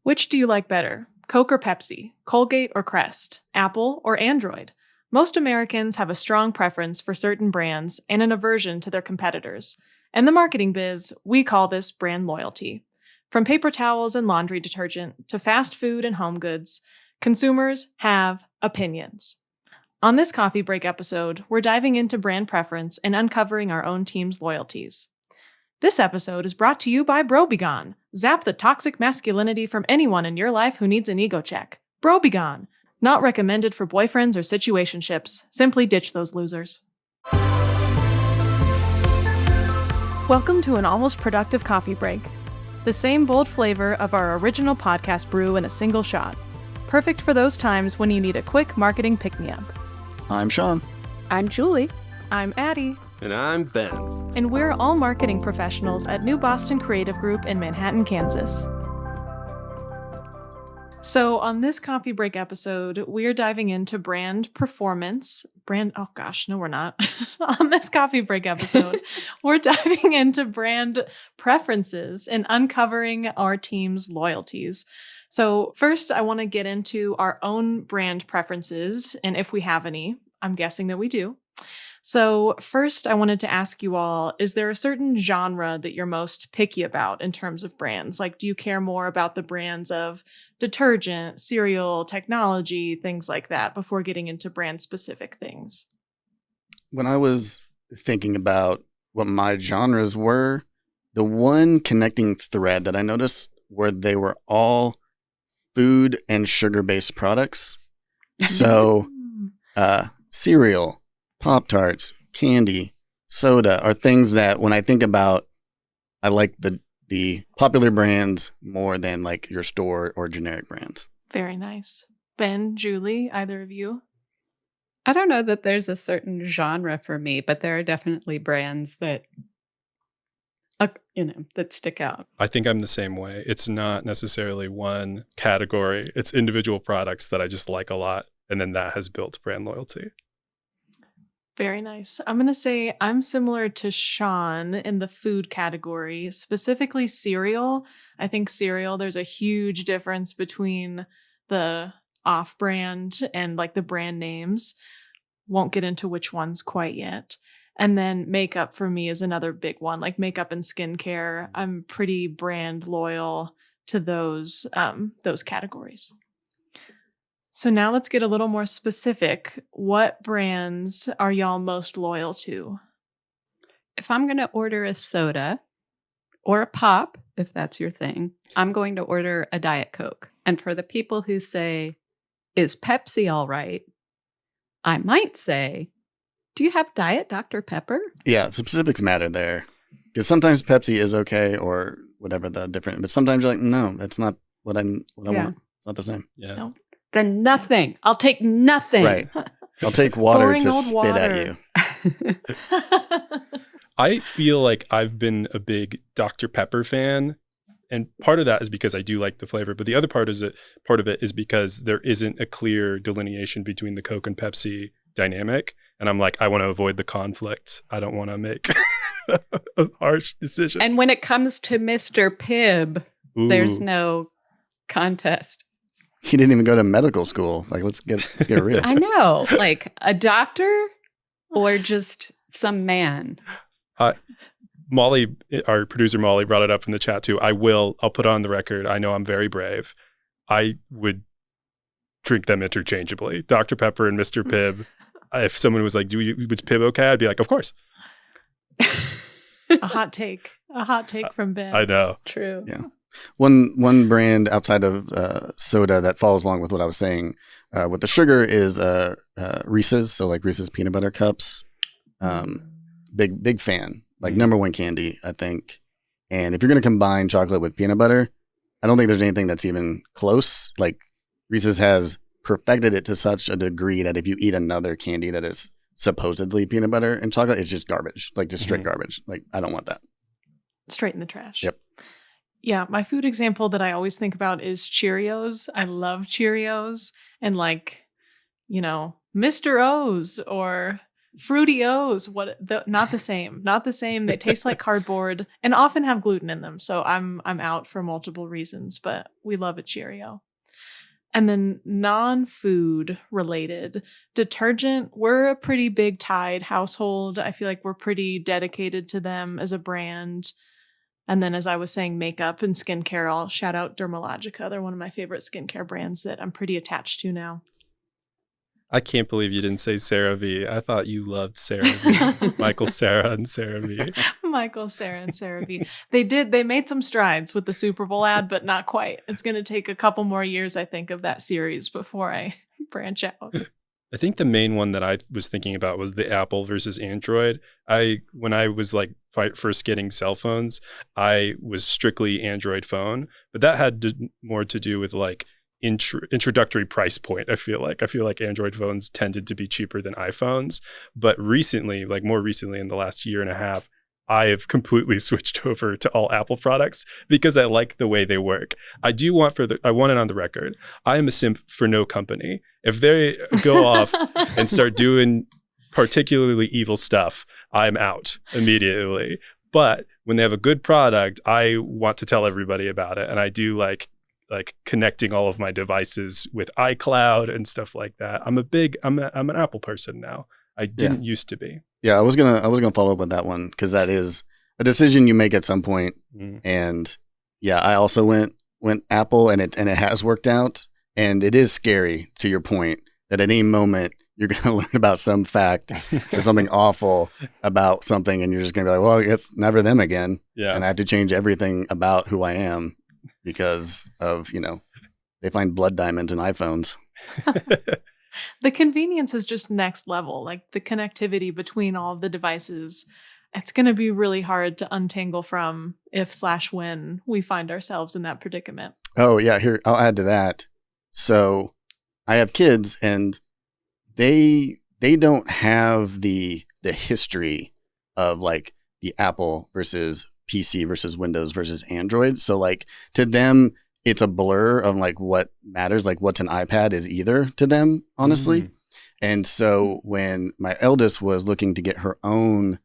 Which do you like better? Coke or Pepsi? Colgate or Crest? Apple or Android? Most Americans have a strong preference for certain brands and an aversion to their competitors. In the marketing biz, we call this brand loyalty. From paper towels and laundry detergent to fast food and home goods, consumers have opinions. On this coffee break episode, we're diving into brand preference and uncovering our own team's loyalties. This episode is brought to you by Brobegone. Zap the toxic masculinity from anyone in your life who needs an ego check. Brobegone. Not recommended for boyfriends or situationships. Simply ditch those losers. Welcome to an almost productive coffee break. The same bold flavor of our original podcast brew in a single shot. Perfect for those times when you need a quick marketing pick-me-up. I'm Sean. I'm Julie. I'm Addie. And I'm Ben. And we're all marketing professionals at New Boston Creative Group in Manhattan, Kansas. So on this coffee break episode, we're diving into brand performance. No, we're not. On this coffee break episode, we're diving into brand preferences and uncovering our team's loyalties. So first, I want to get into our own brand preferences, and if we have any. I'm guessing that we do. So first, I wanted to ask you all, is there a certain genre that you're most picky about in terms of brands? Like, do you care more about the brands of detergent, cereal, technology, things like that before getting into brand-specific things? When I was thinking about what my genres were, the one connecting thread that I noticed were they were all food and sugar-based products. So cereal, Pop-Tarts, candy, soda are things that when I think about, I like the popular brands more than like your store or generic brands. Very nice. Ben, Julie, either of you? I don't know that there's a certain genre for me, but there are definitely brands that, that stick out. I think I'm the same way. It's not necessarily one category. It's individual products that I just like a lot. And then that has built brand loyalty. Very nice. I'm going to say I'm similar to Sean in the food category, specifically cereal. I think cereal, there's a huge difference between the off-brand and like the brand names. Won't get into which ones quite yet. And then makeup for me is another big one, like makeup and skincare. I'm pretty brand loyal to those categories. So now let's get a little more specific. What brands are y'all most loyal to? If I'm going to order a soda or a pop, if that's your thing, I'm going to order a Diet Coke. And for the people who say, is Pepsi all right? I might say, do you have Diet Dr. Pepper? Yeah, specifics matter there. Because sometimes Pepsi is okay or whatever the different, but sometimes you're like, no, that's not what I want. It's not the same. Yeah. No. Then nothing. I'll take nothing. Right. I'll take water to spit at you. I feel like I've been a big Dr. Pepper fan. And part of that is because I do like the flavor. But the other part of it is because there isn't a clear delineation between the Coke and Pepsi dynamic. And I'm like, I want to avoid the conflict. I don't want to make a harsh decision. And when it comes to Mr. Pibb, there's no contest. He didn't even go to medical school. Like, let's get real. I know. Like a doctor or just some man. Molly, our producer Molly, brought it up in the chat too. I'll put on the record. I know I'm very brave. I would drink them interchangeably. Dr. Pepper and Mr. Pibb. If someone was like, was Pibb okay? I'd be like, of course. A hot take from Ben. I know. True. Yeah. One brand outside of soda that follows along with what I was saying with the sugar is Reese's. So like Reese's peanut butter cups. Big fan. Like number one candy, I think. And if you're going to combine chocolate with peanut butter, I don't think there's anything that's even close. Like Reese's has perfected it to such a degree that if you eat another candy that is supposedly peanut butter and chocolate, it's just garbage. Like just straight garbage. Like I don't want that. Straight in the trash. Yep. Yeah, my food example that I always think about is Cheerios. I love Cheerios and like, Mr. O's or Fruity O's, not the same. Not the same. They taste like cardboard and often have gluten in them. So I'm out for multiple reasons, but we love a Cheerio. And then non-food related detergent, we're a pretty big Tide household. I feel like we're pretty dedicated to them as a brand. And then as I was saying, makeup and skincare, I'll shout out Dermalogica. They're one of my favorite skincare brands that I'm pretty attached to now. I can't believe you didn't say CeraVe. I thought you loved CeraVe. Michael Cera and CeraVe. Michael, Sarah, and CeraVe. They made some strides with the Super Bowl ad, but not quite. It's going to take a couple more years, I think, of that series before I branch out. I think the main one that I was thinking about was the Apple versus Android. When I was like first getting cell phones, I was strictly Android phone, but that had more to do with like introductory price point. I feel like Android phones tended to be cheaper than iPhones, but more recently in the last year and a half, I have completely switched over to all Apple products because I like the way they work. I want it on the record. I am a simp for no company. If they go off and start doing particularly evil stuff, I'm out immediately. But when they have a good product, I want to tell everybody about it, and I do like connecting all of my devices with iCloud and stuff like that. I'm an Apple person now. I didn't used to be. Yeah, I was gonna follow up with that one because that is a decision you make at some point. And yeah, I also went Apple, and it has worked out. And it is scary, to your point, that at any moment you're gonna learn about some fact or something awful about something, and you're just gonna be like, well, it's never them again. Yeah, and I have to change everything about who I am because of they find blood diamonds in iPhones. The convenience is just next level. Like the connectivity between all of the devices, it's going to be really hard to untangle from if/when we find ourselves in that predicament. Oh yeah, here, I'll add to that. So I have kids, and they don't have the history of like the Apple versus PC versus Windows versus Android. So like to them, it's a blur of like what matters, like what's an iPad is either to them, honestly. And so when my eldest was looking to get her own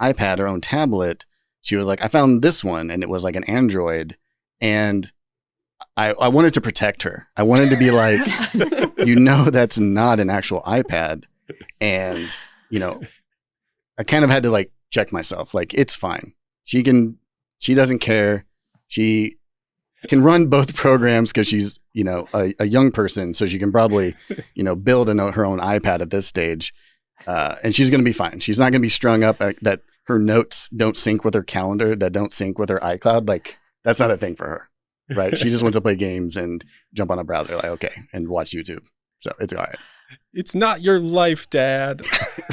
iPad, her own tablet, she was like, I found this one, and it was like an Android. And I wanted to protect her. I wanted to be like, that's not an actual iPad. And, I kind of had to like check myself. Like, it's fine. She doesn't care. She can run both programs because she's, a young person. So she can probably, build her own iPad at this stage. And she's going to be fine. She's not going to be strung up that her notes don't sync with her calendar, that don't sync with her iCloud. Like, that's not a thing for her, right? She just wants to play games and jump on a browser, like, okay, and watch YouTube. So it's all right. It's not your life, Dad.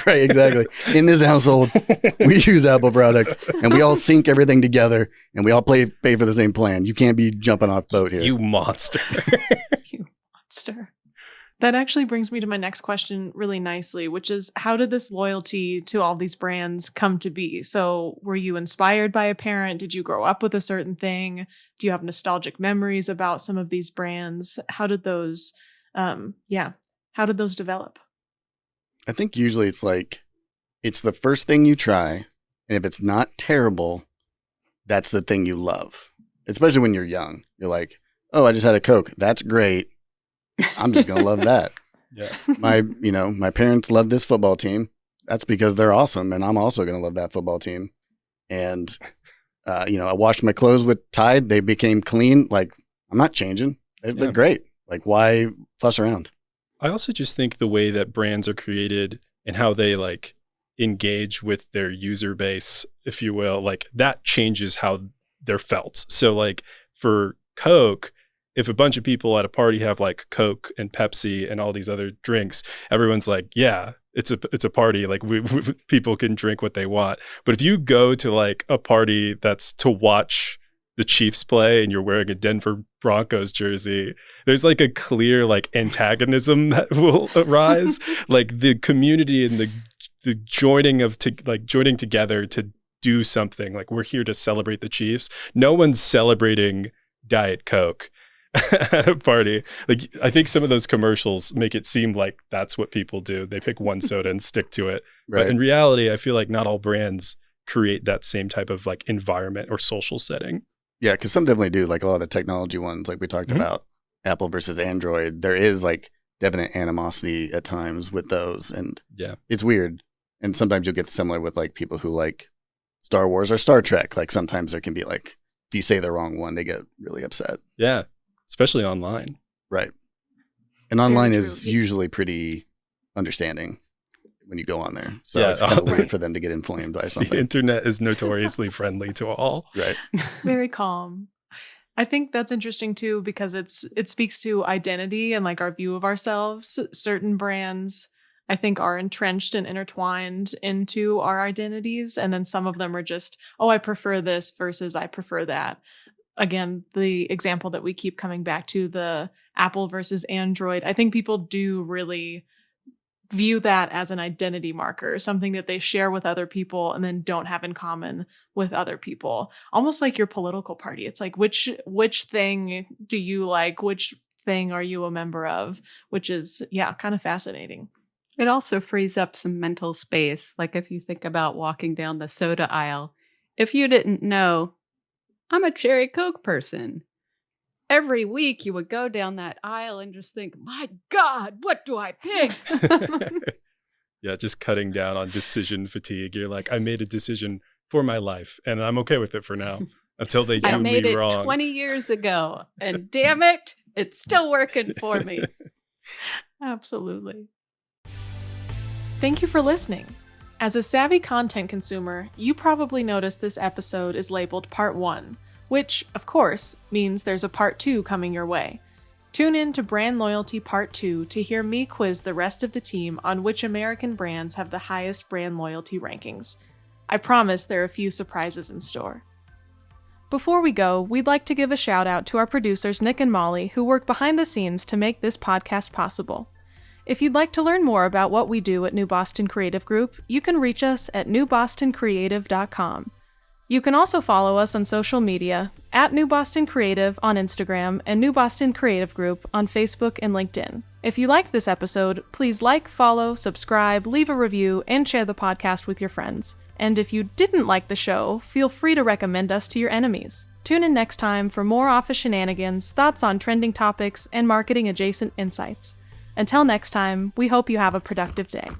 Right, exactly. In this household, we use Apple products, and we all sync everything together, and we all pay for the same plan. You can't be jumping off boat here. You monster. You monster. That actually brings me to my next question really nicely, which is, how did this loyalty to all these brands come to be? So were you inspired by a parent? Did you grow up with a certain thing? Do you have nostalgic memories about some of these brands? How did those develop? I think usually it's like, it's the first thing you try, and if it's not terrible, that's the thing you love. Especially when you're young. You're like, oh, I just had a Coke. That's great. I'm just going to love that. Yeah. My parents love this football team. That's because they're awesome, and I'm also going to love that football team. And, I washed my clothes with Tide. They became clean. Like, I'm not changing. They're great. Like, why fuss around? I also just think the way that brands are created and how they like engage with their user base, if you will, like that changes how they're felt. So like for Coke, if a bunch of people at a party have like Coke and Pepsi and all these other drinks, everyone's like, yeah, it's a party. Like we people can drink what they want. But if you go to like a party that's to watch the Chiefs play and you're wearing a Denver Broncos jersey, there's like a clear like antagonism that will arise. Like the community and the joining together to do something. Like, we're here to celebrate the Chiefs. No one's celebrating Diet Coke. at a party. Like, I think some of those commercials make it seem like that's what people do. They pick one soda and stick to it. Right. But in reality, I feel like not all brands create that same type of like environment or social setting. Yeah, because some definitely do. Like a lot of the technology ones, like we talked about, Apple versus Android. There is like definite animosity at times with those, and Yeah. it's weird. And sometimes you'll get similar with like people who like Star Wars or Star Trek. Like sometimes there can be like, if you say the wrong one, they get really upset. Yeah. Especially online. Right. And online Very is true. usually pretty understanding when you go on there. So Yeah. it's kind of Right. weird for them to get inflamed by The something. internet is notoriously friendly to all. Right. Very calm. I think that's interesting too, because it speaks to identity and like our view of ourselves. Certain brands, I think, are entrenched and intertwined into our identities. And then some of them are just, oh, I prefer this versus I prefer that. Again, the example that we keep coming back to, the Apple versus Android, I think people do really view that as an identity marker, something that they share with other people and then don't have in common with other people. Almost like your political party. It's like, which thing do you like? Which thing are you a member of? Which is, yeah, kind of fascinating. It also frees up some mental space. Like if you think about walking down the soda aisle, if you didn't know, I'm a cherry Coke person. Every week you would go down that aisle and just think, my God, what do I pick? Yeah, just cutting down on decision fatigue. You're like, I made a decision for my life and I'm okay with it for now until they do I made me it wrong. 20 years ago and damn it, it's still working for me. Absolutely. Thank you for listening. As a savvy content consumer, you probably noticed this episode is labeled Part 1, which, of course, means there's a Part 2 coming your way. Tune in to Brand Loyalty Part 2 to hear me quiz the rest of the team on which American brands have the highest brand loyalty rankings. I promise there are a few surprises in store. Before we go, we'd like to give a shout out to our producers Nick and Molly, who work behind the scenes to make this podcast possible. If you'd like to learn more about what we do at New Boston Creative Group, you can reach us at newbostoncreative.com. You can also follow us on social media at New Boston Creative on Instagram and New Boston Creative Group on Facebook and LinkedIn. If you liked this episode, please like, follow, subscribe, leave a review, and share the podcast with your friends. And if you didn't like the show, feel free to recommend us to your enemies. Tune in next time for more office shenanigans, thoughts on trending topics, and marketing adjacent insights. Until next time, we hope you have a productive day.